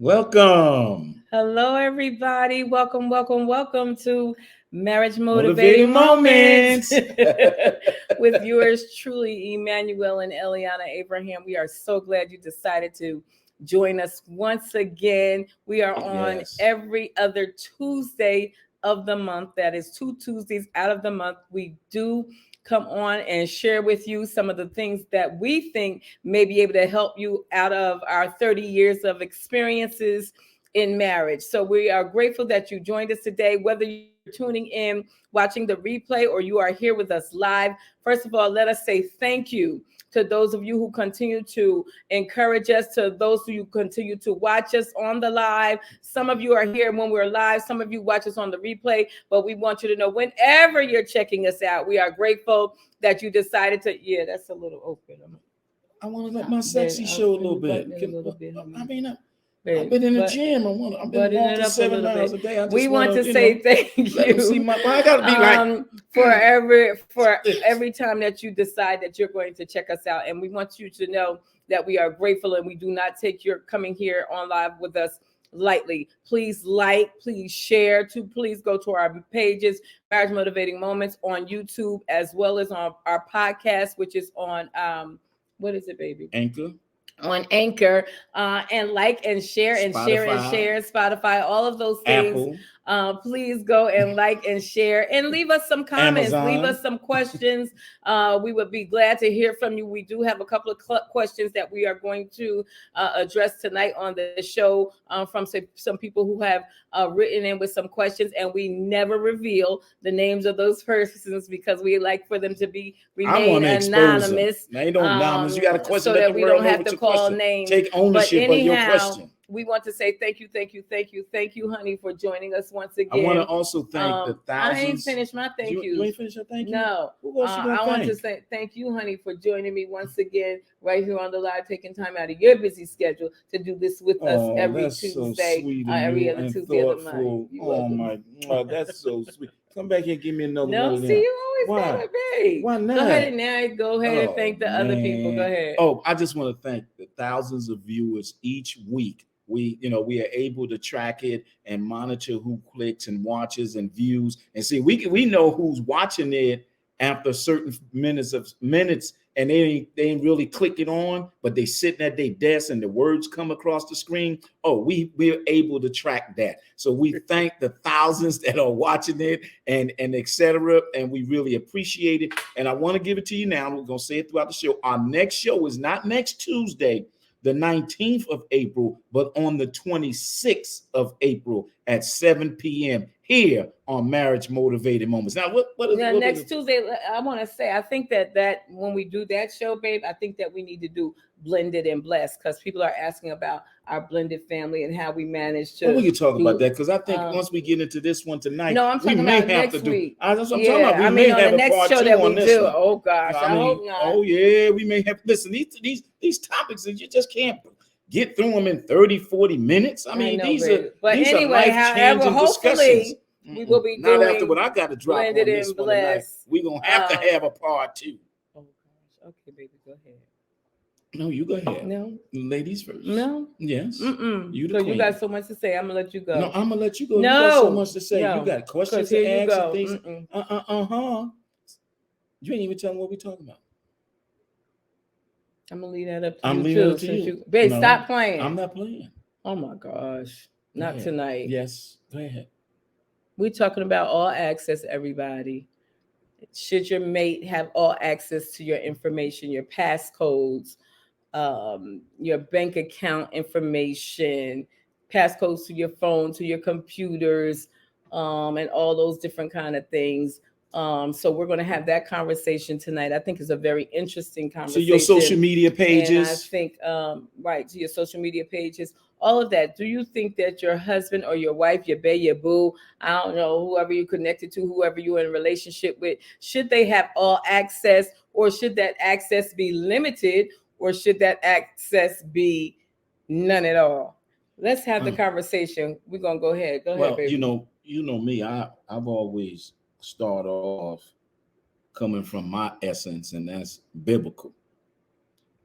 Welcome. Hello, everybody. Welcome to Marriage Motivating Moments with yours truly, Emmanuel and Elianah Avraham. We are so glad you decided to join us once again. We are on every other Tuesday of the month. That is 2 Tuesdays out of the month. We do come on and share with you some of the things that we think may be able to help you out of our 30 years of experiences in marriage. So we are grateful that you joined us today, whether you're tuning in, watching the replay, or you are here with us live. First of all, let us say thank you to those of you who continue to encourage us, to those who continue to watch us on the live. Some of you are here when we're live. Some of you watch us on the replay, but we want you to know whenever you're checking us out, we are grateful that you decided to, that's a little open. I want to let my sexy show a little bit. I've been in the gym. I've been walking 7 miles a day. We want to say thank you. I gotta be like for every time that you decide that you're going to check us out, and we want you to know that we are grateful and we do not take your coming here on live with us lightly. Please please share. Please go to our pages, Marriage Motivating Moments on YouTube, as well as on our podcast, which is on what is it, baby? Anchor. On Anchor, and like and share and share Spotify, all of those things. Please go and like and share and leave us some comments. Amazon. Leave us some questions. We would be glad to hear from you. We do have a couple of questions that we are going to address tonight on the show from some people who have written in with some questions, and we never reveal the names of those persons because we like for them to remain anonymous. Now, you don't anonymous. You got a question so that we don't have to call names. Take ownership of your question. We want to say thank you, honey, for joining us once again. I want to also thank the thousands. I ain't finished my thank you. You ain't finished your thank you? No. I want to say thank you, honey, for joining me once again right here on the live, taking time out of your busy schedule to do this with us every Tuesday, every other Tuesday of the month. Oh my God, that's so sweet. Come back here and give me another one. No, see, you always gotta be. Why not? Go ahead and thank the other people. Go ahead. Oh, I just want to thank the thousands of viewers each week. We are able to track it and monitor who clicks and watches and views and see. We know who's watching it after certain minutes, and they ain't really clicking on, but they sitting at their desk and the words come across the screen. Oh, we're able to track that. So we thank the thousands that are watching it and etc. And we really appreciate it. And I want to give it to you now. We're gonna say it throughout the show. Our next show is not next Tuesday, the 19th of April, but on the 26th of April at 7 p.m. here on Marriage Motivated Moments. Now, what next Tuesday, I want to say, I think that when we do that show, babe, I think that we need to do Blended and Blessed, because people are asking about our blended family and how we manage to. Well, we can talk about that, because I think once we get into this one tonight, no, I'm talking about next week. That's what I'm talking about. We may have a part two on this one. Oh gosh, I hope not. Oh yeah, we may have. Listen, these topics that you just can't get through them in 30, 40 minutes. These are life-changing discussions. We will be not doing after what I got to drop on this one tonight. We're gonna have to have a part two. Oh gosh, okay, baby, go ahead. No, you go ahead. No, ladies first. No, yes. You got so much to say. I'm gonna let you go. No, I'm gonna let you go. No, you got so much to say. No. You got questions to ask and things. You ain't even telling what we're talking about. I'm gonna leave that up to you. Babe, stop playing. I'm not playing. Oh my gosh, not tonight. Yes, go ahead. We're talking about all access, everybody. Should your mate have all access to your information, your passcodes, your bank account information, passcodes to your phone, to your computers, and all those different kind of things. So we're going to have that conversation tonight. I think it's a very interesting conversation. So your social media pages. And I think, right, to your social media pages, all of that. Do you think that your husband or your wife, your bae, your boo, I don't know, whoever you're connected to, whoever you're in a relationship with, should they have all access, or should that access be limited, or should that access be none at all? Let's have the conversation. We're going to go ahead. Go ahead, baby. You know me, I've always started off coming from my essence, and that's biblical.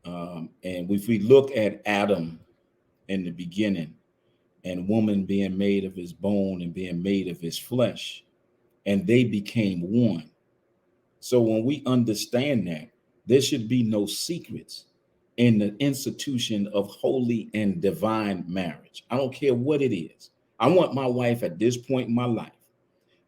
And if we look at Adam in the beginning, and woman being made of his bone and being made of his flesh, and they became one. So when we understand that, there should be no secrets in the institution of holy and divine marriage. I don't care what it is. I want my wife at this point in my life,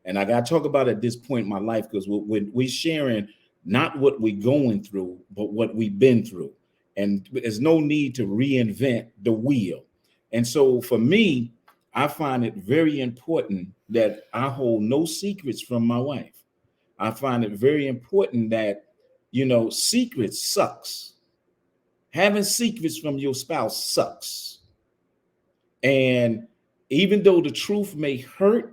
and I got to talk about at this point in my life, because we're sharing not what we're going through, but what we've been through. And there's no need to reinvent the wheel. And so for me, I find it very important that I hold no secrets from my wife. I find it very important that, secrets sucks. Having secrets from your spouse sucks. And even though the truth may hurt,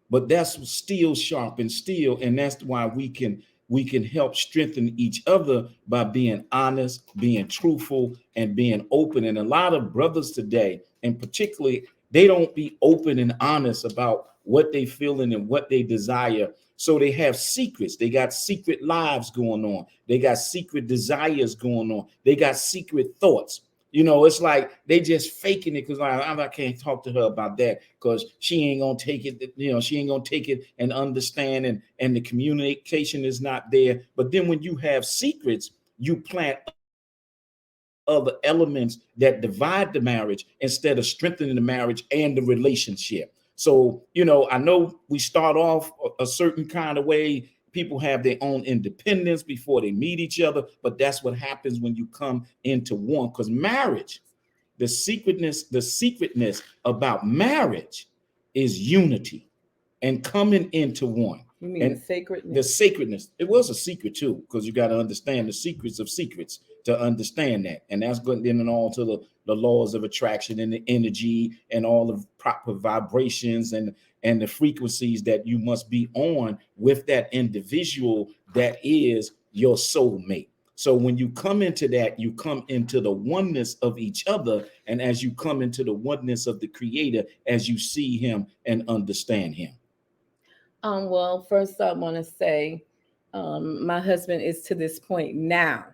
but that's steel sharpens steel. And that's why we can help strengthen each other by being honest, being truthful, and being open. And a lot of brothers today, and particularly, they don't be open and honest about what they feeling and what they desire. So they have secrets. They got secret lives going on. They got secret desires going on. They got secret thoughts. It's like they just faking it, because I can't talk to her about that because she ain't gonna take it. She ain't gonna take it and understand, and the communication is not there. But then when you have secrets, you plant other elements that divide the marriage instead of strengthening the marriage and the relationship. So, I know we start off a certain kind of way. People have their own independence before they meet each other, but that's what happens when you come into one. Because marriage, the secretness about marriage is unity and coming into one. You mean the sacredness? The sacredness. It was a secret too, because you got to understand the secrets of secrets to understand that. And that's going in and all to the laws of attraction and the energy and all the proper vibrations and the frequencies that you must be on with that individual that is your soulmate. So when you come into that, you come into the oneness of each other. And as you come into the oneness of the Creator, as you see him and understand him. Well, first I want to say my husband is to this point now,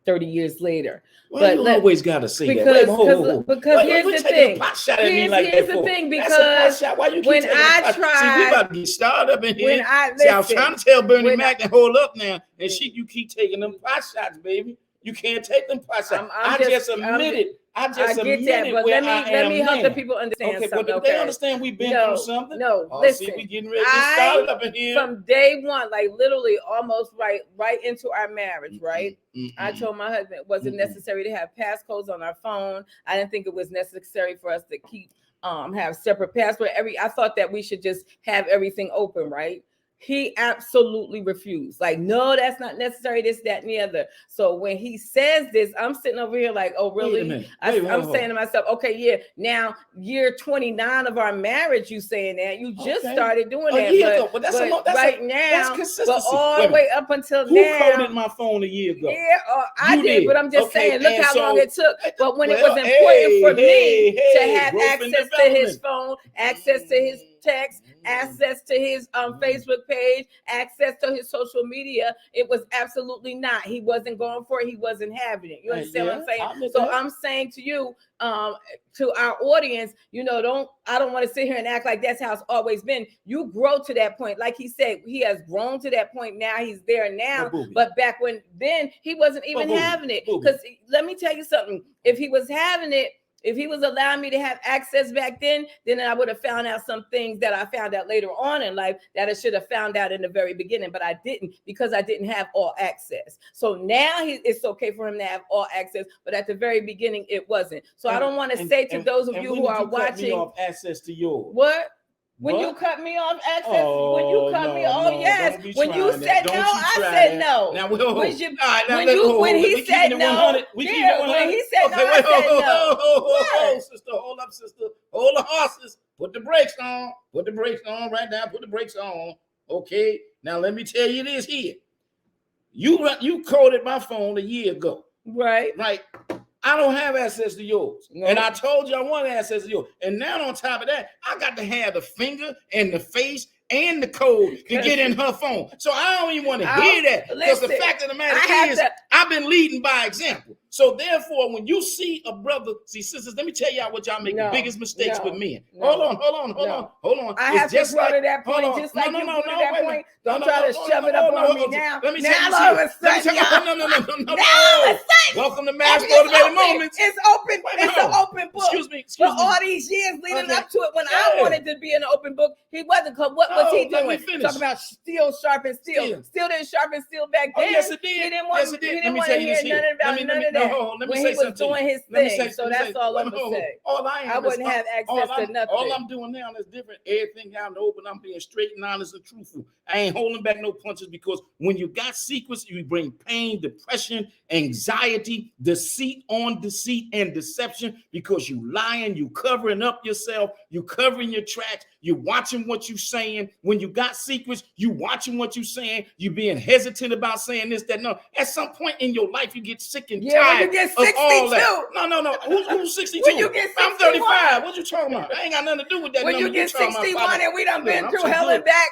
30 years later. Well, but you always got to say because, that. Because here's the thing. Here's the thing, because when I tried, see, we about to get started up in here. I was trying to tell Bernie Mac to hold up now, and you keep taking them pot shots, baby. You can't take them pot shots. I just admitted. I get that, but let me help the people understand something. But they understand we've been through something. Listen, see, we getting ready to get started up in here. From day one, like literally almost right into our marriage, right? I told my husband it wasn't necessary to have passcodes on our phone. I didn't think it was necessary for us to keep have separate passwords. I thought that we should just have everything open, right? He absolutely refused. Like, no, that's not necessary. This, that, and the other. So when he says this, I'm sitting over here like, oh, really? I'm saying to myself, okay, yeah. Now, year 29 of our marriage, you saying that. You just started doing that. But that's right now, but all the way up until now. Who coded my phone a year ago? Yeah, I did, but I'm just saying, look how long it took. But when it was important for me to have access to his phone, access to his text, access to his Facebook page, access to his social media, it was absolutely not. He wasn't going for it. He wasn't having it. You understand what I'm saying? So I'm saying to you, to our audience, I don't want to sit here and act like that's how it's always been. You grow to that point. Like he said, he has grown to that point now. He's there now. But back then he wasn't even having it. Because let me tell you something. If he was having it, If he was allowing me to have access back then I would have found out some things that I found out later on in life that I should have found out in the very beginning, but I didn't, because I didn't have all access. So now it's okay for him to have all access, but at the very beginning it wasn't. So I don't want to say to those of you who are watching, off access to yours. What? When you cut me off access, when you cut me off, yes. When you said no, I said no. Now, when he said no, when he said no, I said no. Oh, sister, hold up, sister. Hold the horses. Put the brakes on. Put the brakes on right now. Put the brakes on. Okay. Now, let me tell you this here. You coded my phone a year ago. Right. Right. I don't have access to yours. No. And I told you I want access to yours. And now on top of that, I got to have the finger and the face and the code to get in her phone. So I don't even want to hear that. Because the fact of the matter is, I've been leading by example. So therefore, when you see a brother, sisters, let me tell y'all what y'all make the biggest mistakes with men. Hold on. I have to go to that point, just like you go to that point. Don't try to shove it up on me now. Let me now all of a sudden, no. Welcome to Marriage Motivated Moments. It's open. It's an open book. Excuse me. For all these years leading up to it, when I wanted to be in an open book, he wasn't. What was he doing? Talking about steel sharpen steel. Steel didn't sharpen steel back then. Yes, it did. He didn't want to hear none of that. When he was doing his thing. So that's all I'm going to say. I wouldn't have access to nothing. All I'm doing now is different. Everything out in the open, I'm being straight and honest and truthful. I ain't holding back no punches, because when you got secrets, you bring pain, depression, anxiety, deceit on deceit and deception, because you lying, you covering up yourself, you covering your tracks, you watching what you saying. When you got secrets, you watching what you saying, you being hesitant about saying this, that, no. At some point in your life, you get sick and tired when you get 62. of all that. No. Who's 62? When you get 61. I'm 35. What you talking about? I ain't got nothing to do with that. When you get 61 and we done been through hell and back,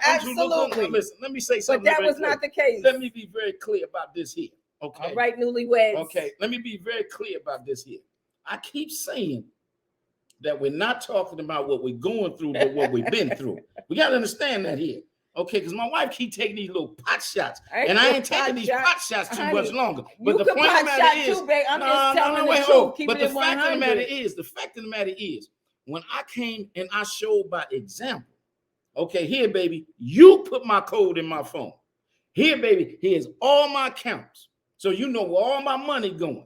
absolutely. Listen, let me say something. But that was not the case. Let me be very clear about this here. Okay. All right, newlyweds. Okay, let me be very clear about this here. I keep saying that we're not talking about what we're going through, but what we've been through. We got to understand that here. Okay, because my wife keep taking these little pot shots, and I ain't taking these pot shots too much longer. But the point of the matter is, I'm just telling the truth. But the fact of the matter is, when I came and I showed by example, okay, here, baby, you put my code in my phone. Here, baby, here's all my accounts. So you know where all my money going.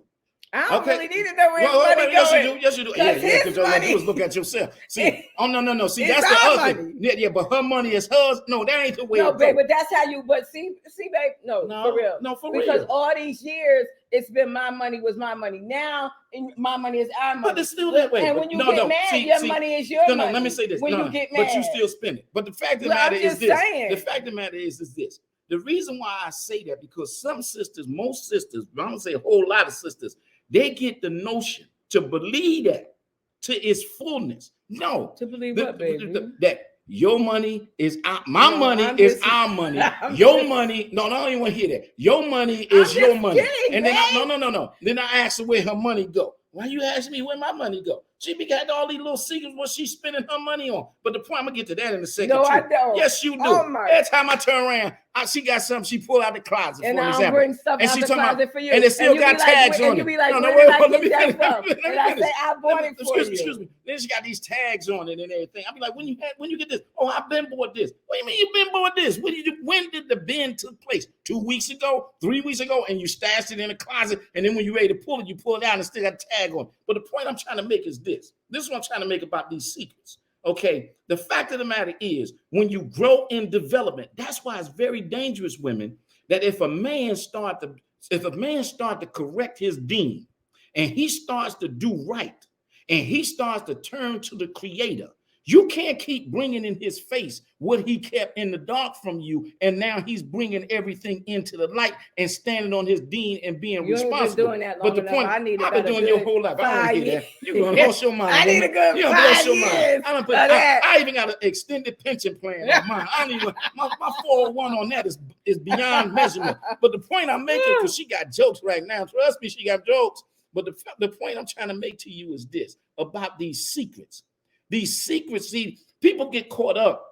I don't really need to know where his money going. Yes, you do. Yeah, because all you do is look at yourself. See, no. See, that's the other thing. Yeah, but her money is hers. No, that ain't the way. No, babe, but that's how you. But see, babe, no, for real. No, for real. Because all these years, it's been my money was my money. Now, my money is our money. But it's still that way. And when you get mad, your money is your money. No, let me say this. When you get mad, but you still spend it. But the fact of the matter is this. The fact of the matter is this. The reason why I say that, because some sisters, most sisters, I'm gonna say a whole lot of sisters, they get the notion to believe that to its fullness. No. To believe what, baby? That your money is my money is our money. Your money, no, I don't even want to hear that. Your money is your money. And then no. Then I asked her where her money go. Why you asking me where my money go? She got all these little secrets what she's spending her money on. But the point, I'm gonna get to that in a second. No, I don't. Yes, you do. Every time I turn around, she got something she pulled out the closet, and for example. Bring stuff out the closet for you. And it still got tags on it. And you be like, where did I get that from? And I say, I bought it for you. Excuse me. Then she got these tags on it and everything. I be like, when you get this? Oh, I've been bought this. What do you mean you been bought this? When did the bin took place? 2 weeks ago, 3 weeks ago, and you stashed it in the closet, and then when you're ready to pull it, you pull it out and still got a tag on it. But the point I'm trying to make is this. This is what I'm trying to make about these secrets. Okay, the fact of the matter is, when you grow in development, that's why it's very dangerous, women, that if a man start to correct his deed, and he starts to do right, and he starts to turn to the Creator, you can't keep bringing in his face what he kept in the dark from you, and now he's bringing everything into the light and standing on his dean and being responsible. Doing that long but the point, I've been doing your whole life. I don't hear that. You're going to lost your mind. I need a good 5 years. I even got an extended pension plan on mine. I don't even, my 401 on that is beyond measurement. But the point I'm making, because she got jokes right now. Trust me, she got jokes. But the point I'm trying to make to you is this, about these secrets. These secrets, see, people get caught up.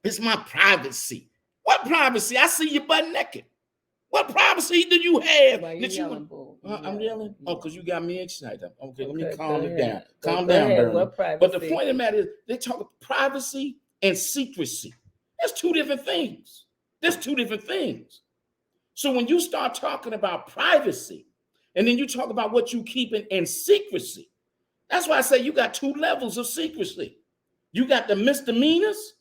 It's my privacy. What privacy? I see you butt naked. What privacy? privacy do you have? Why you that you yelling, boo? I'm yelling? Oh, because you got me excited. Okay, let me Okay, calm go it ahead. down. Calm Go down, ahead. Bernie. What privacy? But the point of the matter is, they talk privacy and secrecy. That's two different things. That's two different things. So when you start talking about privacy, and then you talk about what you keep in secrecy, that's why I say you got two levels of secrecy. You got the misdemeanors.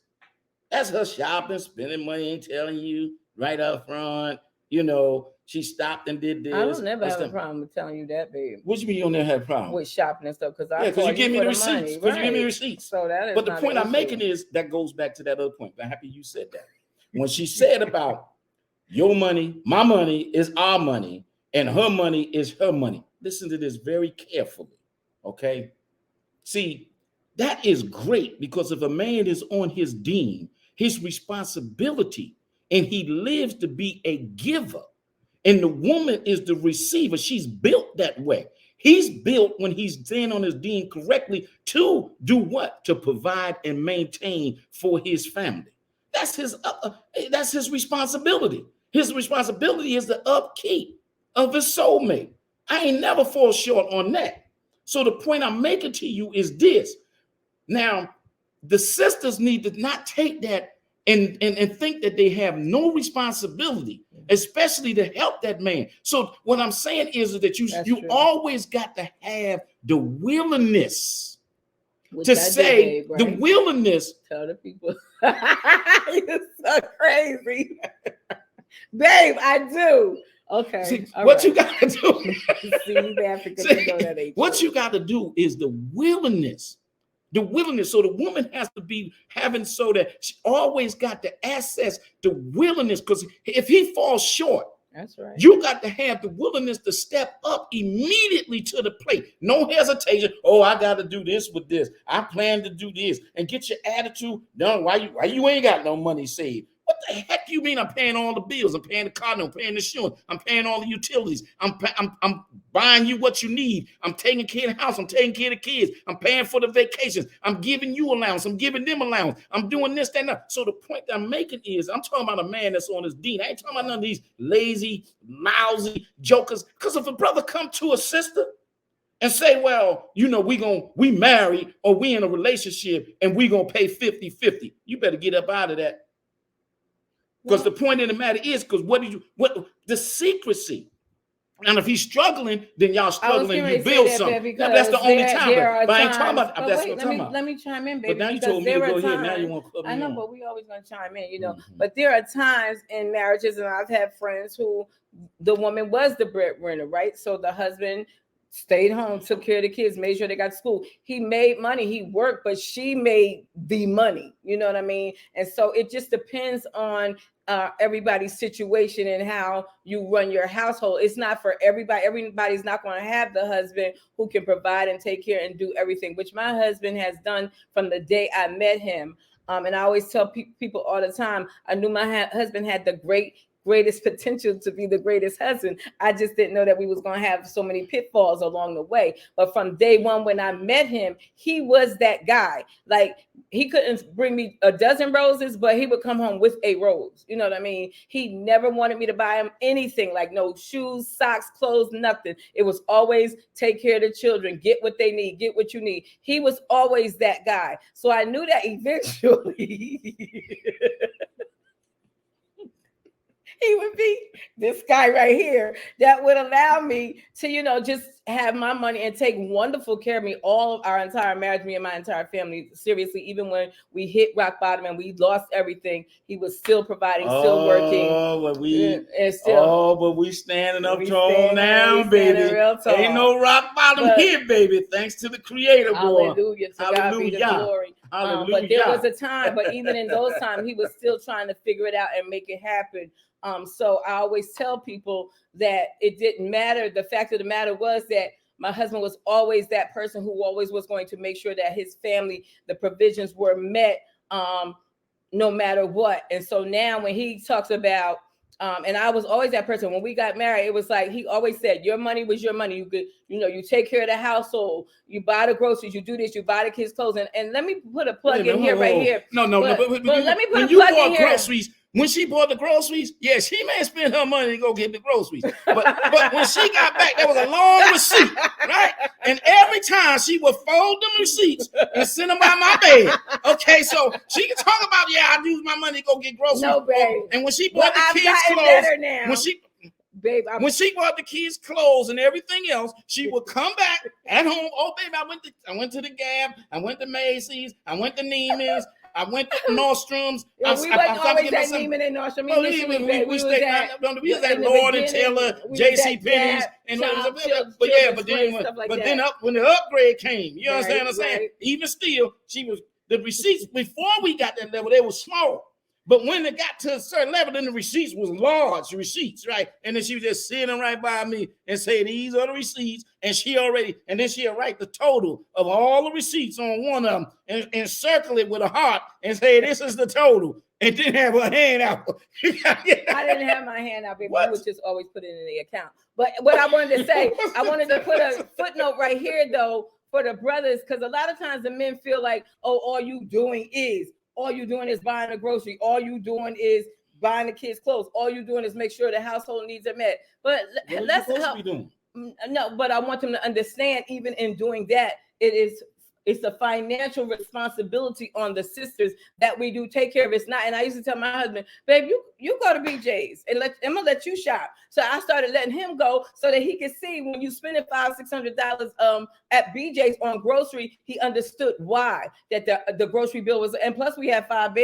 That's her shopping, spending money, ain't telling you right up front. You know, she stopped and did this. I don't never have a problem with telling you that, babe. What you mean you don't never have a problem? With shopping and stuff, because you give me the receipts. Because you give me the receipts. So that is. But the point I'm making is that goes back to that other point. I'm happy you said that. When she said about your money, my money is our money, and her money is her money. Listen to this very carefully, okay? See, that is great because if a man is on his deen, his responsibility, and he lives to be a giver, and the woman is the receiver, she's built that way. He's built when he's staying on his deen correctly to do what? To provide and maintain for his family. That's his responsibility. His responsibility is the upkeep of his soulmate. I ain't never fall short on that. So the point I'm making to you is this. Now, the sisters need to not take that and think that they have no responsibility, especially to help that man. So what I'm saying is that you always got to have the willingness to say, babe, right? The willingness. Tell the people. You're so crazy. Babe, I do. Okay. See, what you got to do. What you got to do is the willingness. The willingness. So the woman has to be having so that she always got to access the willingness. Because if he falls short, that's right. You got to have the willingness to step up immediately to the plate. No hesitation. Oh, I got to do this with this. I plan to do this. And get your attitude done. Why you ain't got no money saved? What the heck you mean I'm paying all the bills? I'm paying the car note, I'm paying the insurance, I'm paying all the utilities. I'm buying you what you need. I'm taking care of the house. I'm taking care of the kids. I'm paying for the vacations. I'm giving you allowance. I'm giving them allowance. I'm doing this, that, and that. So the point that I'm making is I'm talking about a man that's on his deen. I ain't talking about none of these lazy, lousy jokers. Because if a brother come to a sister and say, well, you know, we married or we in a relationship and we gonna pay 50-50, you better get up out of that. Because the point of the matter is, because what the secrecy. And if he's struggling, then y'all struggling. You build something. That's the only time. But I ain't talking about. That's what I'm talking about. Let me chime in, baby. But now you told me to go ahead. Now you want to club me I know, on. but we always gonna chime in, you know. Mm-hmm. But there are times in marriages, and I've had friends who the woman was the breadwinner, right? So the husband stayed home, took care of the kids, made sure they got to school. He made money, he worked, but she made the money. You know what I mean? And so it just depends on everybody's situation and how you run your household. It's not for everybody. Everybody's not going to have the husband who can provide and take care and do everything, which my husband has done from the day I met him. And I always tell people all the time, I knew my husband had the greatest potential to be the greatest husband. I just didn't know that we was going to have so many pitfalls along the way. But from day one, when I met him, he was that guy. Like, he couldn't bring me a dozen roses, but he would come home with a rose. You know what I mean? He never wanted me to buy him anything, like no shoes, socks, clothes, nothing. It was always take care of the children, get what they need, get what you need. He was always that guy. So I knew that eventually he would be this guy right here that would allow me to, you know, just have my money and take wonderful care of me all of our entire marriage, me and my entire family. Seriously, even when we hit rock bottom and we lost everything, he was still providing, still working. But we standing up tall now, baby. Ain't no rock bottom here, baby. Thanks to the Creator, boy. Hallelujah. To God be the glory. But there was a time, but even in those times, he was still trying to figure it out and make it happen. So I always tell people that it didn't matter. The fact of the matter was that my husband was always that person who always was going to make sure that his family, the provisions were met, no matter what. And so now when he talks about, and I was always that person. When we got married, it was like he always said, your money was your money. You could, you know, you take care of the household, you buy the groceries, you do this, you buy the kids' clothes. And let me put a plug in here, right here. No. But let me put when a plug in here. Groceries, When she bought the groceries, yeah, she may have spent her money to go get the groceries. But when she got back, there was a long receipt, right? And every time she would fold them receipts and send them by my bed. Okay, so she can talk about, I used my money to go get groceries. No, babe. And when she bought the kids clothes, when she bought the kids clothes and everything else, she would come back at home. Oh, baby, I went to the Gap, I went to Macy's, I went to Neiman's, I went to Nordstrom's. We wasn't always at Neiman and Nordstrom. We was at Lord and Taylor, J.C. Penney's, and then when the upgrade came, you understand what I'm saying? Even still, the receipts before we got that level, they were small. But when it got to a certain level, then the receipts was large receipts, right? And then she was just sitting right by me and say, these are the receipts. And then she'll write the total of all the receipts on one of them and circle it with a heart and say, this is the total. And didn't have her hand out. I didn't have my hand out, baby. I would just always put it in the account. But what I wanted to say, I wanted to put a footnote right here, though, for the brothers, because a lot of times the men feel like, all you doing is buying a grocery. All you doing is buying the kids' clothes. All you doing is make sure the household needs are met. But let's help. No, but I want them to understand, even in doing that, it's a financial responsibility on the sisters that we do take care of. It's not, and I used to tell my husband, babe, you go to BJ's and I'm gonna let you shop. So I started letting him go so that he could see when you spending $500-$600 at BJ's on grocery, he understood why that the grocery bill was, and plus we had 5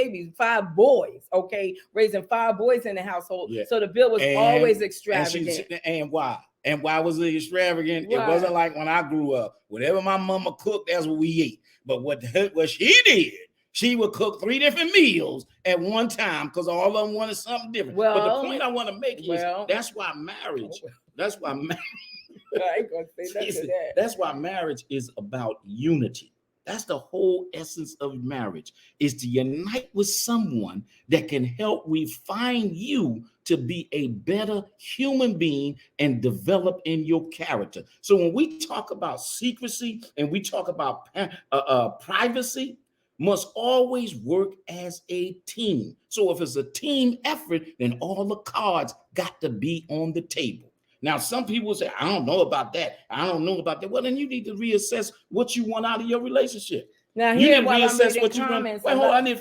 boys, okay, raising 5 boys in the household. Yeah. So the bill was always extravagant. And why? And why was it extravagant? Why? It wasn't like when I grew up. Whatever my mama cooked, that's what we ate. But what she did, she would cook 3 different meals at one time because all of them wanted something different. But the point I want to make is that's why marriage. That's why marriage. I ain't gonna say nothing to that. That's why marriage is about unity. That's the whole essence of marriage, is to unite with someone that can help refine you to be a better human being and develop in your character. So when we talk about secrecy and we talk about privacy, must always work as a team. So if it's a team effort, then all the cards got to be on the table. Now, some people say, I don't know about that. I don't know about that. Well, then you need to reassess what you want out of your relationship. Now, you need to reassess what you want. Wait,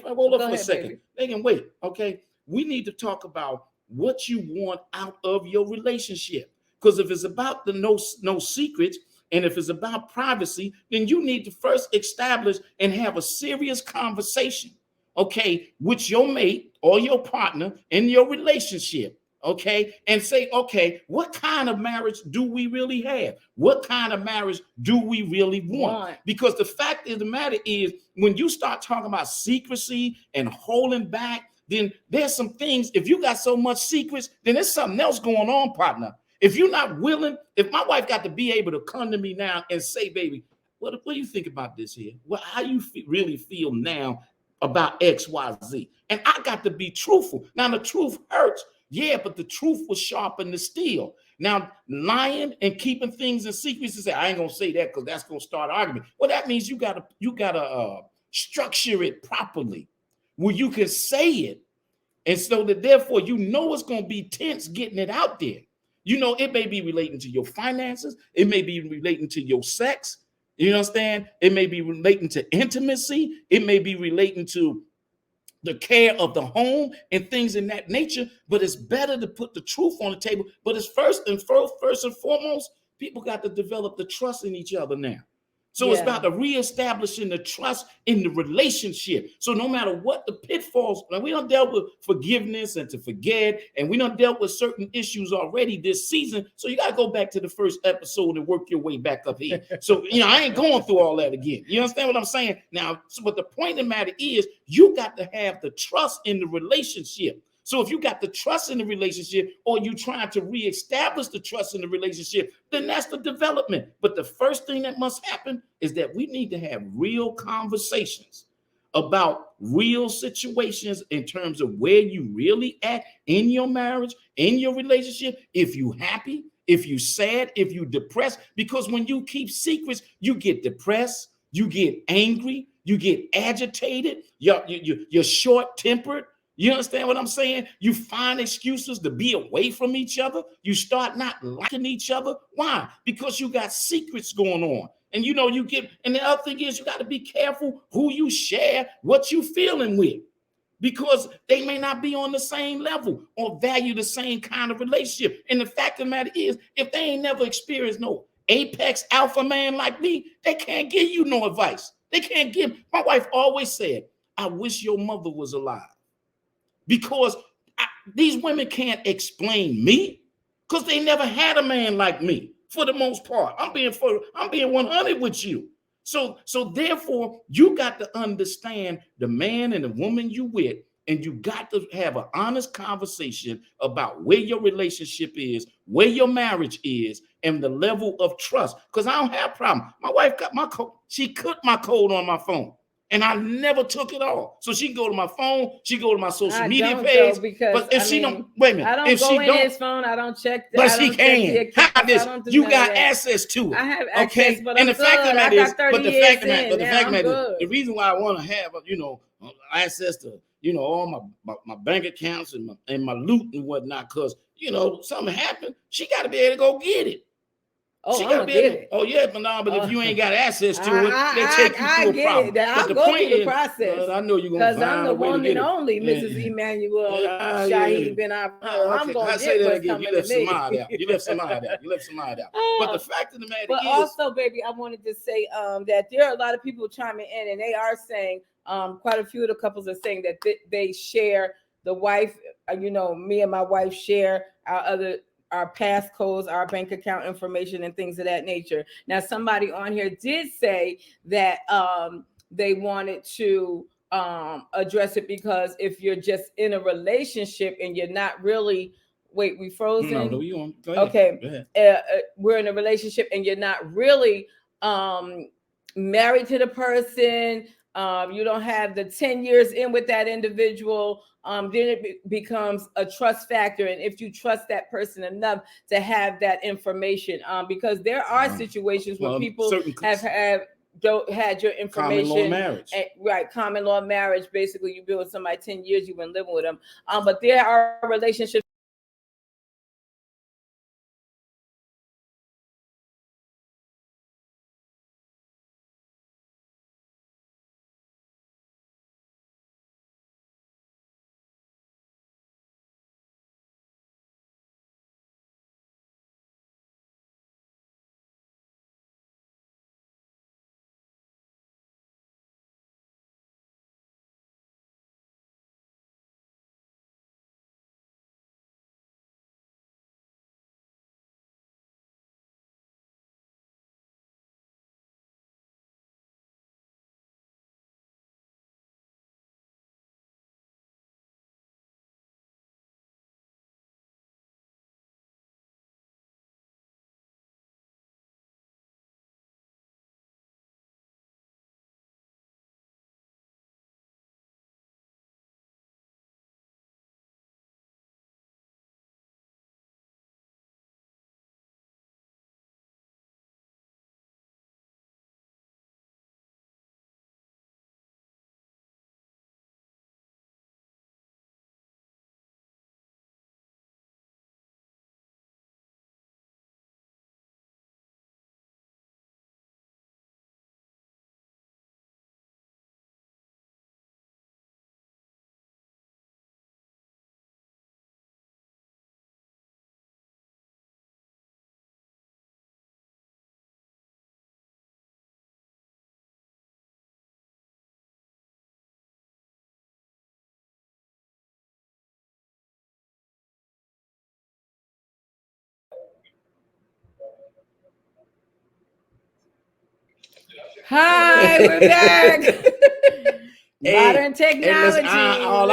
hold up for a second. Baby. They can wait, okay? We need to talk about what you want out of your relationship. Because if it's about the no secrets, and if it's about privacy, then you need to first establish and have a serious conversation, okay, with your mate or your partner in your relationship. Okay, and say, okay, what kind of marriage do we really have? What kind of marriage do we really want? Because the fact of the matter is, when you start talking about secrecy and holding back, then there's some things. If you got so much secrets, then there's something else going on, partner. If you're not willing, if my wife got to be able to come to me now and say, baby, what do you think about this here? How you really feel now about X, Y, Z? And I got to be truthful. Now, the truth hurts. Yeah, but the truth will sharpen the steel. Now, lying and keeping things in secrets and say, I ain't gonna say that because that's gonna start an argument. Well, that means you gotta structure it properly where you can say it, and so that therefore you know it's gonna be tense getting it out there. You know, it may be relating to your finances, it may be relating to your sex. You understand? It may be relating to intimacy, it may be relating to the care of the home and things in that nature, but it's better to put the truth on the table. But it's first and foremost, people got to develop the trust in each other now. So it's about the reestablishing the trust in the relationship. So no matter what the pitfalls, like we done dealt with forgiveness and to forget, and we done dealt with certain issues already this season. So you got to go back to the first episode and work your way back up here. So, I ain't going through all that again. You understand what I'm saying? Now, but the point of the matter is, you got to have the trust in the relationship. So if you got the trust in the relationship, or you trying to reestablish the trust in the relationship, then that's the development. But the first thing that must happen is that we need to have real conversations about real situations in terms of where you really at in your marriage, in your relationship, if you happy, if you sad, if you depressed. Because when you keep secrets, you get depressed, you get angry, you get agitated, you're short-tempered. You understand what I'm saying? You find excuses to be away from each other. You start not liking each other. Why? Because you got secrets going on. And you know, and the other thing is you got to be careful who you share what you feeling with, because they may not be on the same level or value the same kind of relationship. And the fact of the matter is, if they ain't never experienced no apex alpha man like me, they can't give you no advice. They can't give. My wife always said, I wish your mother was alive, because these women can't explain me, because they never had a man like me for the most part. I'm being 100 with you. So therefore, you got to understand the man and the woman you with, and you got to have an honest conversation about where your relationship is, where your marriage is, and the level of trust. Because I don't have a problem. My wife got my code. She put my code on my phone, and I never took it off. So she can go to my phone, she go to my social media page. But if she don't, wait a minute. I don't if go she in don't, his phone, I don't check. But she can. How this? You got access to it. I have access, but and I'm the fact of the matter is, but the fact of the matter is, the reason why I want to have, access to, all my bank accounts and my loot and whatnot, because something happened, she got to be able to go get it. Oh, she gotta get it. Oh yeah, but if you ain't got access to it, they take you through a problem. I'll go through the process. I know you're gonna, because I'm the one and only Mrs. Emmanuel Shaheed bin Avraham. I'm gonna get what's coming to me. You left somebody out. But the fact of the matter is, but also, baby, I wanted to say that there are a lot of people chiming in, and they are saying quite a few of the couples are saying that they share the wife. Me and my wife share our passcodes, our bank account information, and things of that nature. Now, somebody on here did say that they wanted to address it, because if you're just in a relationship and you're not really, we frozen? No, you on. Go ahead. Okay. Go ahead. We're in a relationship and you're not really married to the person. You don't have the 10 years in with that individual. Then it becomes a trust factor, and if you trust that person enough to have that information, because there are situations where people have had your information. Common law marriage. Right, common law marriage. Basically, you've been with somebody 10 years, you've been living with them. But there are relationships. Hi, we're back. Modern technology. All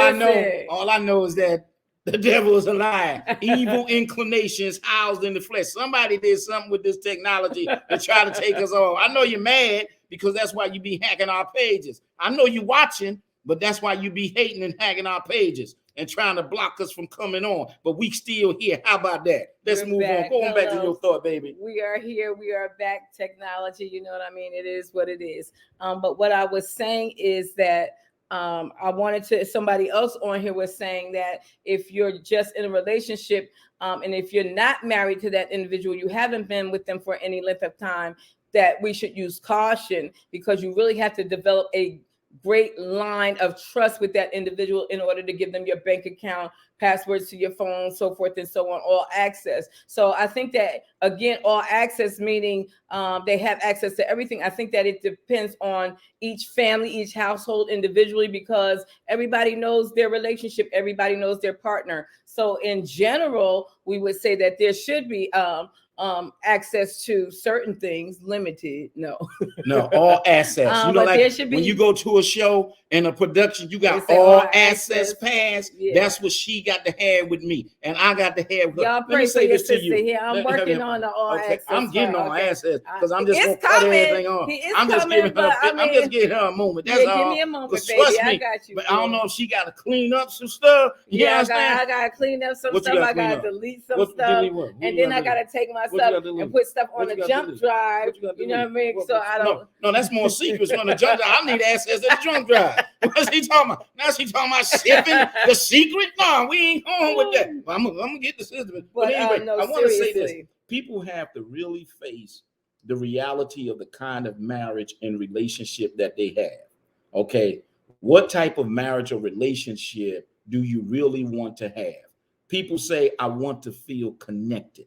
I know is that the devil is a liar. Evil inclinations housed in the flesh. Somebody did something with this technology to try to take us off. I know you're mad, because that's why you be hacking our pages. I know you watching, but that's why you be hating and hacking our pages and trying to block us from coming on. But we still here. How about that? Let's move on. Going back to your thought, baby. We are here. We are back. Technology, you know what I mean? It is what it is. But what I was saying is that I wanted to, somebody else on here was saying that if you're just in a relationship, and if you're not married to that individual, you haven't been with them for any length of time, that we should use caution, because you really have to develop a great line of trust with that individual in order to give them your bank account, passwords to your phone, so forth and so on, all access. So I think that, again, all access meaning they have access to everything. I think that it depends on each family, each household individually, because everybody knows their relationship, everybody knows their partner. So in general, we would say that there should be access to certain things, limited. No, all access. You know, like there should be, when you go to a show and a production, you got all access pass. Yeah. That's what she got to have with me, and I got to have her. Y'all pray for your sister here. I'm working on the all access. I'm getting all access because I'm just gonna cut everything on. I'm just giving her. I'm just giving her a moment. That's all. Give me a moment, baby. Trust me, I got you. But I don't know if she got to clean up some stuff. Yeah, I got to clean up some stuff. I got to delete some stuff, and then I got to take my stuff and put stuff on the jump drive. You know what I mean? So I don't. No, that's more secrets on the jump drive. I need access to the jump drive. What's he talking about? Now she talking about shipping the secret? No, we ain't going with that. I'm gonna get the system. But anyway, I want to say this. People have to really face the reality of the kind of marriage and relationship that they have. Okay. What type of marriage or relationship do you really want to have? People say, I want to feel connected.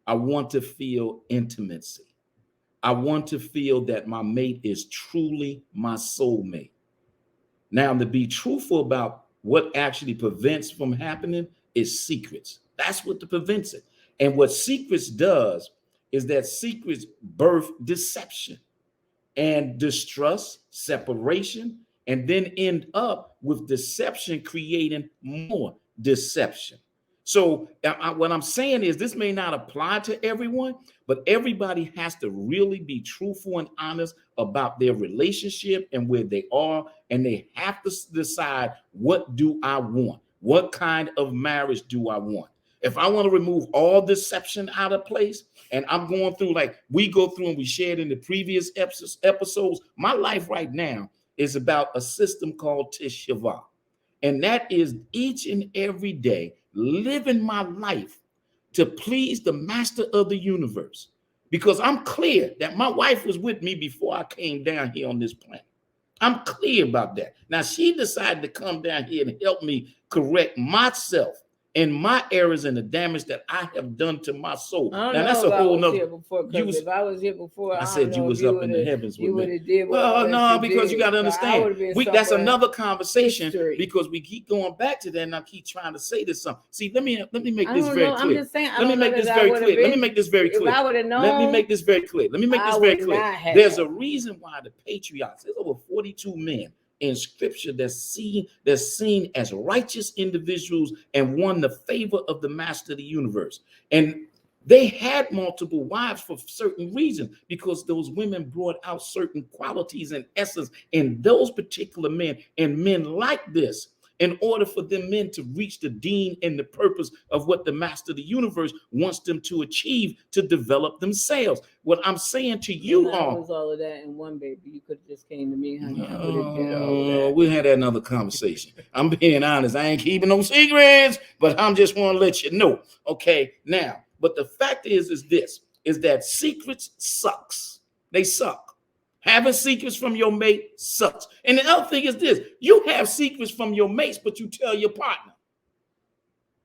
I want to feel intimacy. I want to feel that my mate is truly my soulmate. Now, to be truthful about what actually prevents from happening is secrets. That's what prevents it. And what secrets does is that secrets birth deception and distrust, separation, and then end up with deception creating more deception. So what I'm saying is this may not apply to everyone, but everybody has to really be truthful and honest about their relationship and where they are. And they have to decide, what do I want? What kind of marriage do I want? If I want to remove all deception out of place, and I'm going through, like we go through and we shared in the previous episodes, my life right now is about a system called Teshuvah. And that is each and every day living my life to please the master of the universe. Because I'm clear that my wife was with me before I came down here on this planet. I'm clear about that. Now, she decided to come down here and help me correct myself and my errors and the damage that I have done to my soul. Now, that's a whole nother. If I was here before, I said you was up in the heavens with me. Did well, no, because you got to understand. That's another conversation because we keep going back to that, and I keep trying to say this something. See, let me make this very clear. I'm just saying, let me make this very clear. Let me make this very clear. If I would have known, let me make this very clear. Let me make this very clear. There's a reason why the patriarchs, there's over 42 men in scripture that's seen as righteous individuals and won the favor of the master of the universe. And they had multiple wives for certain reasons, because those women brought out certain qualities and essence in those particular men, and men like this, in order for them men to reach the dean and the purpose of what the master of the universe wants them to achieve, to develop themselves. What I'm saying to you all, was all of that in one, baby. You could have just came to me, honey. We had another conversation. I'm being honest. I ain't keeping no secrets, but I'm just want to let you know. Okay, now, but the fact is this, is that secrets sucks. They suck. Having secrets from your mate sucks. And the other thing is this, you have secrets from your mates, but you tell your partner.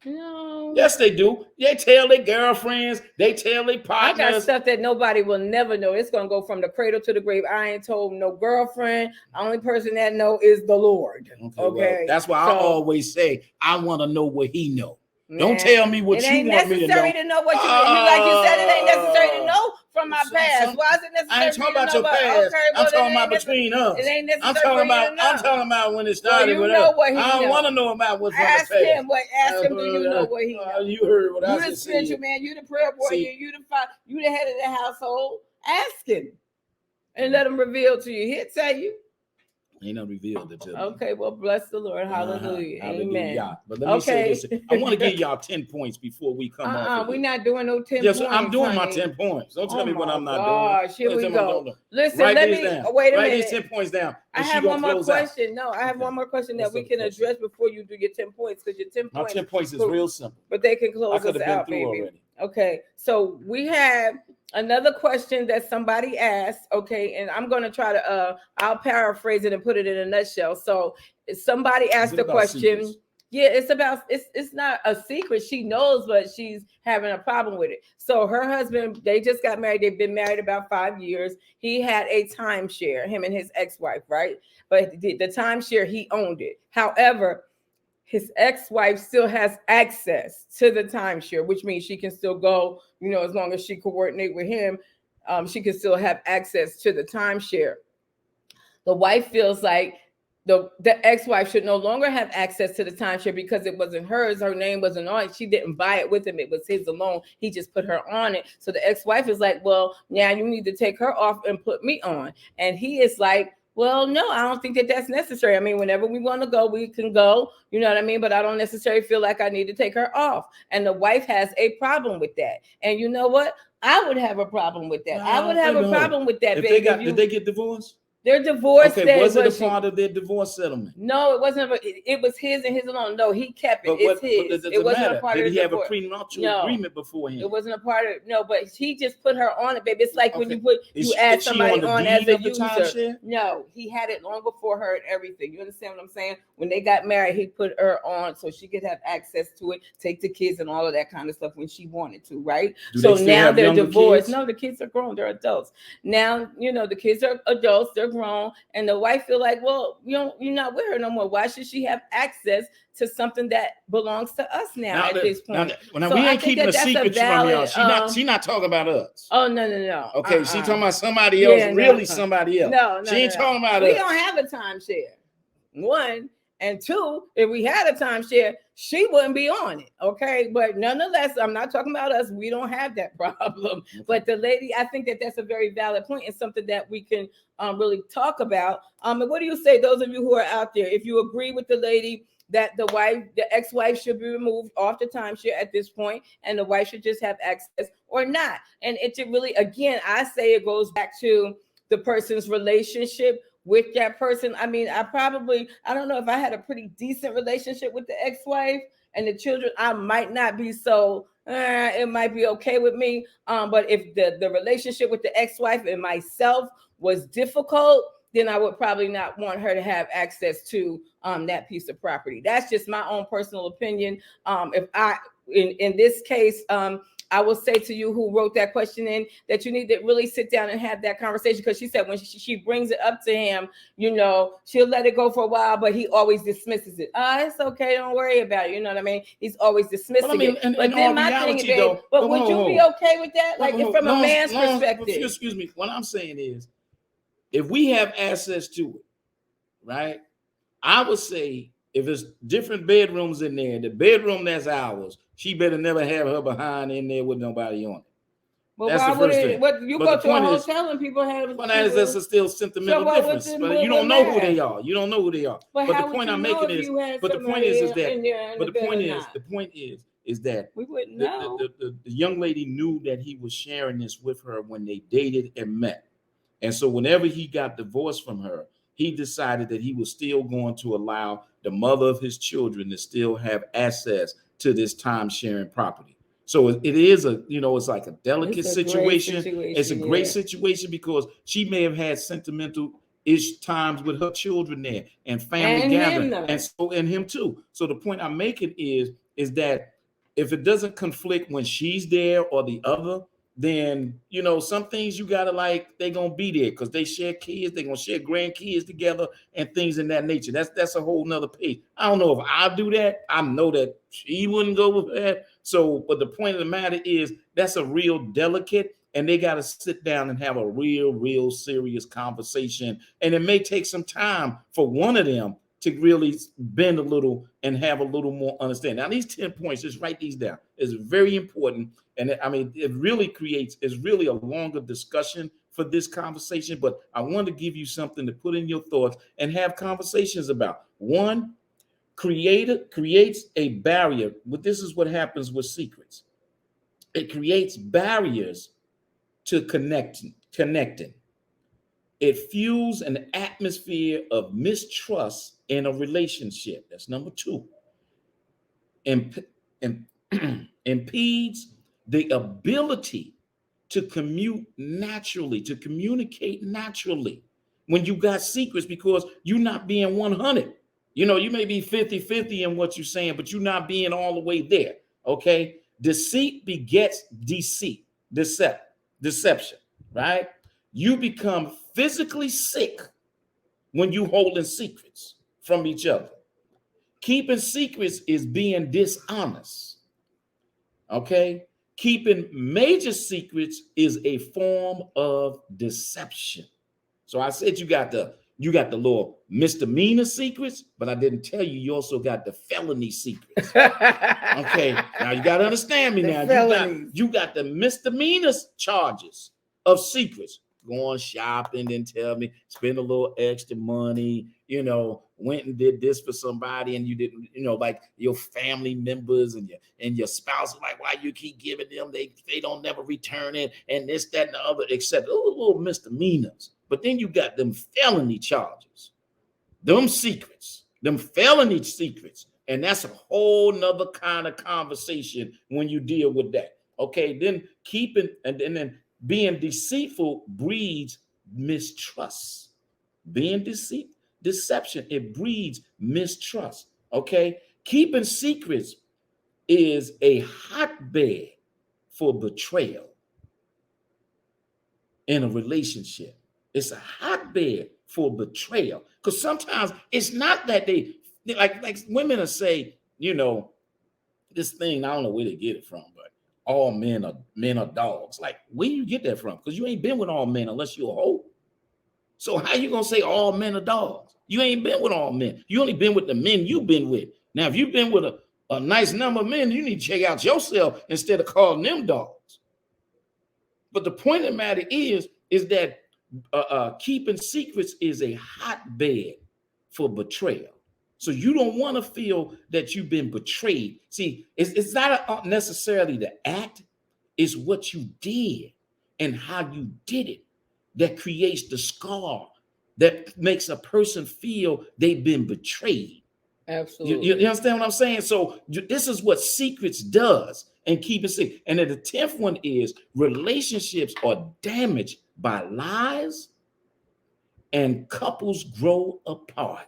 No. Yes, they do. They tell their girlfriends, they tell their partners. I got stuff that nobody will never know. It's going to go from the cradle to the grave. I ain't told no girlfriend. The only person that know is the Lord. Okay. Well, that's why I always say, I want to know what he know. Don't tell me what you want me to know. It ain't necessary to know what you like you said, it ain't necessary to know from my past. Why is it necessary? I ain't talking about your past. Okay, I'm talking about between us. It ain't necessary. I'm talking about when it started. Well, you know what he I don't want to know about what's from the past. Ask him. Do you know what he knows? You heard what I said. You the spiritual man. You the prayer warrior. You the head of the household. Ask him and let him reveal to you. He'll tell you. Ain't no revealed it to me. Okay, well, bless the Lord. Hallelujah. Amen. But let me say this. I want to give y'all 10 points before we come off. We're not doing no 10 yes, points. I'm doing honey. my 10 points. Don't tell me what I'm not doing. Here we go. Listen, write let these me down. wait a write minute. These 10 points down. I have one more question. No, I have one more question that we can address before you do your 10 points, because your 10 points. My 10 points is real simple. But they can close us out, baby. Already. Okay, so we have another question that somebody asked. Okay, and I'm going to try to I'll paraphrase it and put it in a nutshell. So somebody asked the question. Secrets? Yeah, it's not a secret. She knows, but she's having a problem with it. So her husband, they just got married. They've been married about 5 years. He had a timeshare, him and his ex-wife, right? But the timeshare, he owned it. However, his ex-wife still has access to the timeshare, which means she can still go, as long as she coordinate with him, she can still have access to the timeshare. The wife feels like the ex-wife should no longer have access to the timeshare because it wasn't hers. Her name wasn't on it. She didn't buy it with him. It was his alone. He just put her on it. So the ex-wife is like, well, now you need to take her off and put me on. And he is like, well, no, I don't think that that's necessary. I mean, whenever we want to go, we can go, you know what I mean? But I don't necessarily feel like I need to take her off. And the wife has a problem with that. And you know what? I would have a problem with that. I would have a problem with that. Did they get divorced? They're divorced. Okay, was it a part of their divorce settlement? No, it wasn't. It was his and his alone. No, he kept it. It's his. It wasn't a part of the divorce. Did he have a prenuptial agreement beforehand? It wasn't a part of. No, but he just put her on it, baby. It's like when you add somebody on as a user. No, he had it long before her and everything. You understand what I'm saying? When they got married, he put her on so she could have access to it, take the kids and all of that kind of stuff when she wanted to, right? So now they're divorced. No, the kids are grown. They're adults. Now, the kids are adults. They're grown, and the wife feel like, well, you're not with her no more. Why should she have access to something that belongs to us now at this point? Now, we ain't keeping a secret from y'all. She not talking about us. Oh, no. Okay, she talking about somebody else. Somebody else. No, she ain't talking about us. We don't have a timeshare. One. And two, if we had a timeshare, she wouldn't be on it. Okay. But nonetheless, I'm not talking about us. We don't have that problem. Okay. But the lady, I think that that's a very valid point and something that we can really talk about. And what do you say, those of you who are out there, if you agree with the lady that the ex-wife should be removed off the timeshare at this point, and the wife should just have access or not? And it really, again, I say it goes back to the person's relationship with that person. I mean, I don't know, if I had a pretty decent relationship with the ex-wife and the children, I might not be so, it might be okay with me. But if the relationship with the ex-wife and myself was difficult, then I would probably not want her to have access to that piece of property. That's just my own personal opinion. In this case, I will say to you who wrote that question in that you need to really sit down and have that conversation, because she said when she brings it up to him, she'll let it go for a while, but he always dismisses it. It's okay, don't worry about it. You know what I mean? He's always dismissing it. But then my thing is, but would you be okay with that? Like, from a man's perspective? Excuse me. What I'm saying is, if we have access to it, right? I would say if it's different bedrooms in there, the bedroom that's ours, she better never have her behind in there with nobody on it. Well, that's the first thing. You go to a hotel and people have. Well, that's a still sentimental difference. But you don't know who they are. You don't know who they are. But the point I'm making is, the point is that we wouldn't know. The young lady knew that he was sharing this with her when they dated and met. And so whenever he got divorced from her, he decided that he was still going to allow the mother of his children to still have access to this time-sharing property. So it is it's like a delicate situation. It's a great situation because she may have had sentimental-ish times with her children there and family gathering, and him too. So the point I'm making is that if it doesn't conflict when she's there or the other, then some things you gotta they're gonna be there because they share kids, they're gonna share grandkids together and things in that nature. That's a whole nother page. I don't know if I'll do that. I know that she wouldn't go with that. So, but the point of the matter is that's a real delicate, and they gotta sit down and have a real serious conversation. And it may take some time for one of them to really bend a little and have a little more understanding. Now, these 10 points, just write these down. It's very important. And I mean, it's really a longer discussion for this conversation, but I want to give you something to put in your thoughts and have conversations about. One, creates a barrier. But this is what happens with secrets. It creates barriers to connecting. It fuels an atmosphere of mistrust in a relationship. That's number two. Impedes the ability to communicate naturally when you got secrets, because you're not being 100. You may be 50-50 in what you're saying, but you're not being all the way there. Okay. Deceit begets deception, right? You become physically sick when you holding secrets from each other. Keeping secrets is being dishonest. Okay. Keeping major secrets is a form of deception. So I said you got the little misdemeanor secrets, but I didn't tell you you also got the felony secrets. Okay, now you got to understand me now. You got the misdemeanor charges of secrets. Going shopping and tell me, spend a little extra money, went and did this for somebody and you didn't, like your family members and your spouse, like, why you keep giving them, they don't never return it, and this, that, and the other, except little misdemeanors. But then you got them felony charges, them felony secrets. And that's a whole nother kind of conversation when you deal with that. Okay, then then being deceitful breeds mistrust. Deception, it breeds mistrust. Okay, keeping secrets is a hotbed for betrayal in a relationship. It's a hotbed for betrayal, because sometimes it's not that they like women will say, this thing, I don't know where they get it from, but all men are dogs. Like, where you get that from? Because you ain't been with all men unless you're a hoe. So how you gonna say all men are dogs? You ain't been with all men. You only been with the men you've been with. Now, if you've been with a nice number of men, you need to check out yourself instead of calling them dogs. But the point of the matter is that keeping secrets is a hotbed for betrayal. So you don't want to feel that you've been betrayed. See, it's not necessarily the act, it's what you did and how you did it that creates the scar that makes a person feel they've been betrayed. Absolutely. You understand what I'm saying? So this is what secrets does, and keep it secret. And then the 10th one is relationships are damaged by lies, and couples grow apart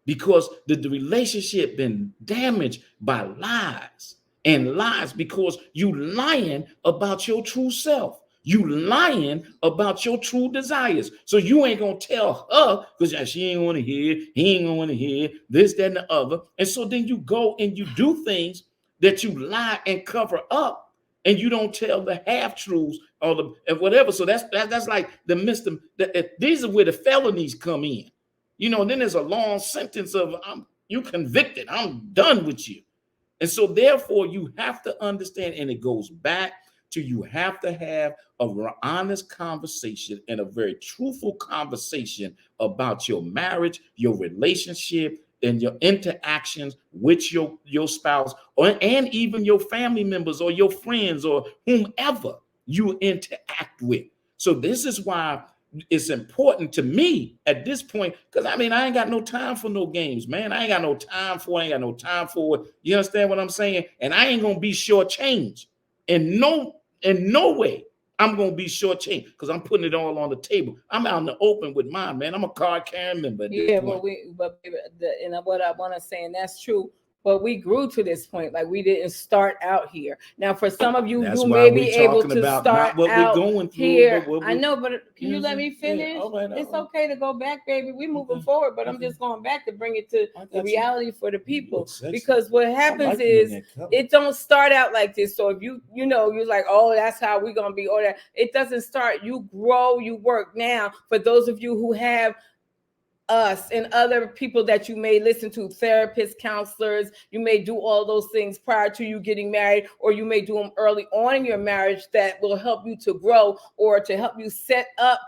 because the relationship been damaged by lies because you lying about your true self. You lying about your true desires. So you ain't gonna tell her because she ain't want to hear, he ain't gonna want to hear this, that, and the other. And so then you go and you do things that you lie and cover up, and you don't tell the half truths or the whatever. So that's like these are where the felonies come in. Then there's a long sentence of you convicted, I'm done with you. And so therefore you have to understand, and it goes back to you have to have an honest conversation and a very truthful conversation about your marriage, your relationship, and your interactions with your spouse and even your family members or your friends or whomever you interact with. So this is why it's important to me at this point, because I ain't got no time for no games, man. I ain't got no time for it. You understand what I'm saying? And I ain't gonna be shortchanged. In no way I'm gonna be shortchanged, because I'm putting it all on the table. I'm out in the open with mine, man. I'm a card carrying member. But what I want to say, and that's true. But we grew to this point. Like, we didn't start out here. Now, for some of you who may be able to start out here, I know, but can you let me finish? Yeah, right, it's okay to go back, baby. We're moving forward, but I'm just going back to bring it to the reality for the people. Because what happens is it don't start out like this. So if you're like, oh, that's how we're going to be, or that, it doesn't start. You grow, you work. Now, for those of you who have us and other people that you may listen to, therapists, counselors. You may do all those things prior to you getting married, or you may do them early on in your marriage that will help you to grow or to help you set up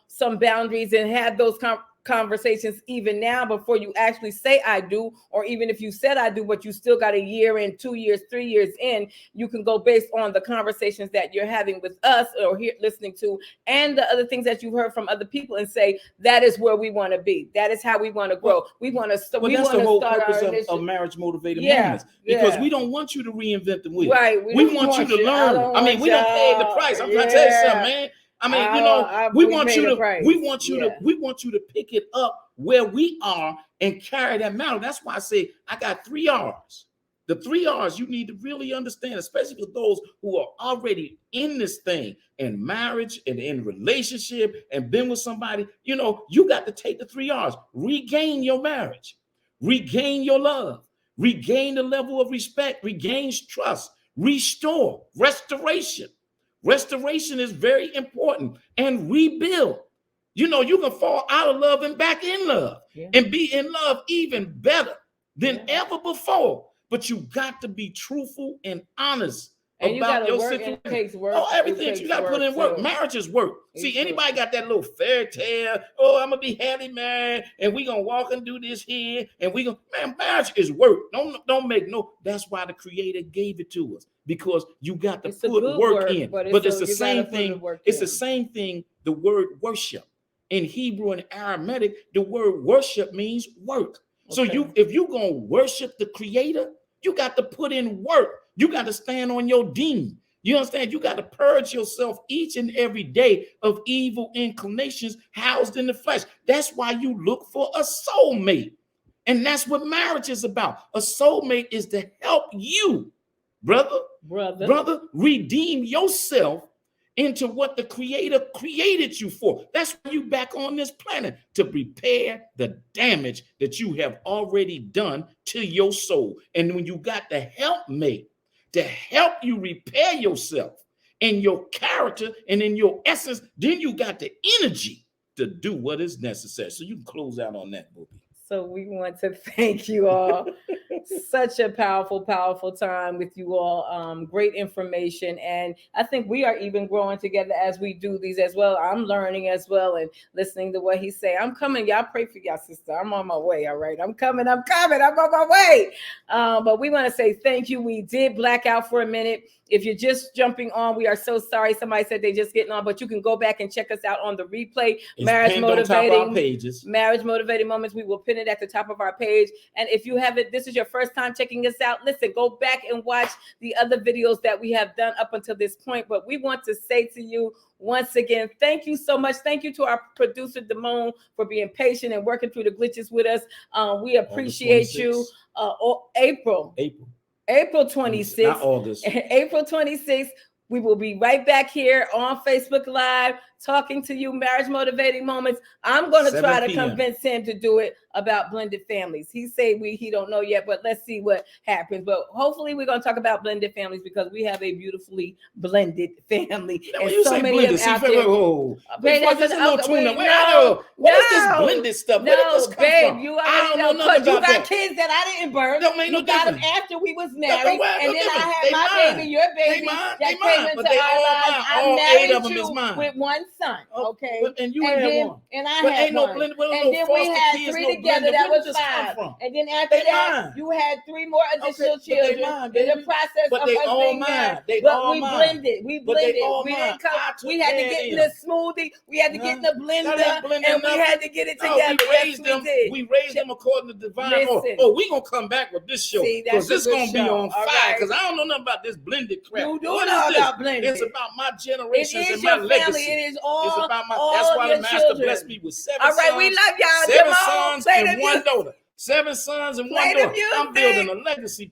some boundaries and have those conversations even now before you actually say I do, or even if you said I do, but you still got a year in, 2 years, 3 years in, you can go based on the conversations that you're having with us or listening to, and the other things that you've heard from other people, and say that is where we want to be. That is how we want to grow. We want to start. Well, that's the whole purpose of marriage motivated moments, because we don't want you to reinvent the wheel. Right. We want you to learn. I mean, we don't pay the price. I'm trying to tell you something, man. I mean, we want you to pick it up where we are and carry that mantle. That's why I say I got 3 R's. The 3 R's you need to really understand, especially for those who are already in this thing, in marriage and in relationship and been with somebody. You got to take the 3 R's. Regain your marriage, regain your love, regain the level of respect, regain trust, restore, restoration. Restoration is very important, and rebuild. You can fall out of love and back in love, and be in love even better than ever before. But you got to be truthful and honest about your situation. It takes work. Everything you got to put in work. Marriage is work. See, anybody got that little fairy tale? Oh, I'm gonna be happily married, and we gonna walk and do this here, and marriage is work. Don't make no. That's why the Creator gave it to us, because you got to put work in. But it's the same thing. It's the same thing. The word worship in Hebrew and Aramaic, the word worship means work. So if you're gonna worship the Creator, you got to put in work. You got to stand on your deen. You understand? You got to purge yourself each and every day of evil inclinations housed in the flesh. That's why you look for a soulmate. And that's what marriage is about. A soulmate is to help you, brother, redeem yourself into what the Creator created you for. That's why you back on this planet, to repair the damage that you have already done to your soul. And when you got the helpmate to help you repair yourself and your character and in your essence, then you got the energy to do what is necessary. So you can close out on that, Booby. So we want to thank you all. Such a powerful, powerful time with you all. Great information. And I think we are even growing together as we do these as well. I'm learning as well and listening to what he say. I'm coming. Y'all pray for y'all sister. I'm on my way. All right. I'm coming. I'm on my way. But we want to say thank you. We did black out for a minute. If you're just jumping on, we are so sorry. Somebody said they just getting on, but you can go back and check us out on the replay. Marriage Motivating Moments. We will pin it at the top of our page. And if you haven't, this is your first time checking us out, listen, go back and watch the other videos that we have done up until this point. But we want to say to you once again, thank you so much. Thank you to our producer, Damone, for being patient and working through the glitches with us. We appreciate you. April 26th, not August. April 26th, we will be right back here on Facebook Live talking to you, Marriage Motivating Moments. I'm going to try to convince him to do it about blended families. He say he don't know yet, but let's see what happens. But hopefully we're going to talk about blended families, because we have a beautifully blended family. Now, and so many of them out there. What is this blended stuff? No, babe, you already know. Because you got kids that I didn't birth. Don't make no difference. You got them after we was married. And then I had my baby, your baby, that came into our lives. I married you with one son, okay? And you had one. And I had one. And then we had 3 together. That was 5. And then after that, you had 3 more additional children in the process of us being married. But we blended. We didn't come. We had to get in the smoothie. We had to get in the blender, and we had to get it together. We raised them according to divine order. Oh, we gonna come back with this show, because this gonna be on fire. Because I don't know nothing about this blended crap. You do know about blended. It's about my generations and my legacy. It is all. It's about my. That's why the Master blessed me with 7 sons. All right, we love y'all. 7 sons and 1 daughter. 7 sons and 1 daughter. I'm building a legacy.